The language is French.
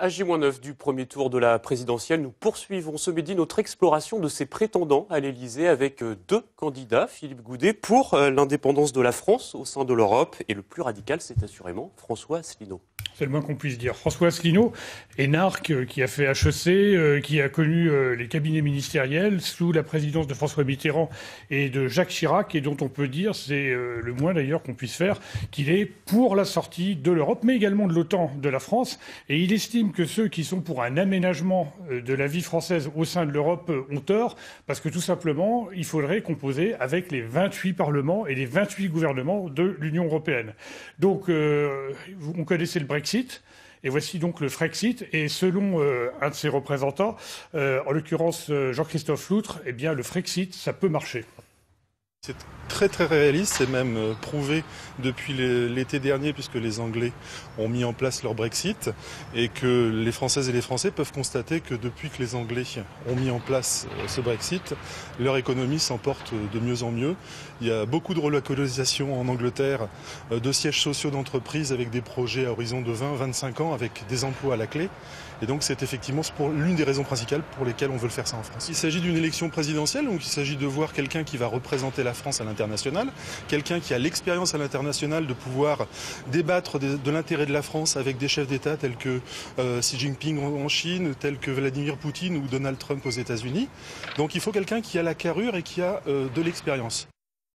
À J-9 du premier tour de la présidentielle, nous poursuivons ce midi notre exploration de ces prétendants à l'Elysée avec deux candidats. Philippe Goudet pour l'indépendance de la France au sein de l'Europe et le plus radical, c'est assurément François Asselineau. C'est le moins qu'on puisse dire. François Asselineau, énarque qui a fait HEC, qui a connu les cabinets ministériels sous la présidence de François Mitterrand et de Jacques Chirac, et dont on peut dire, c'est le moins d'ailleurs qu'on puisse faire, qu'il est pour la sortie de l'Europe, mais également de l'OTAN de la France. Et il estime que ceux qui sont pour un aménagement de la vie française au sein de l'Europe ont tort, parce que tout simplement, il faudrait composer avec les 28 parlements et les 28 gouvernements de l'Union européenne. Donc, on connaissait le Brexit. Et voici donc le Frexit. Et selon un de ses représentants, en l'occurrence Jean-Christophe Loutre, eh bien le Frexit, ça peut marcher. C'est très très réaliste, c'est même prouvé depuis l'été dernier puisque les Anglais ont mis en place leur Brexit et que les Françaises et les Français peuvent constater que depuis que les Anglais ont mis en place ce Brexit, leur économie s'emporte de mieux en mieux. Il y a beaucoup de relocalisation en Angleterre, de sièges sociaux d'entreprises avec des projets à horizon de 20-25 ans avec des emplois à la clé. Et donc c'est effectivement l'une des raisons principales pour lesquelles on veut le faire ça en France. Il s'agit d'une élection présidentielle, donc il s'agit de voir quelqu'un qui va représenter la France à l'international, quelqu'un qui a l'expérience à l'international de pouvoir débattre de l'intérêt de la France avec des chefs d'État tels que Xi Jinping en Chine, tels que Vladimir Poutine ou Donald Trump aux États-Unis. Donc il faut quelqu'un qui a la carrure et qui a de l'expérience.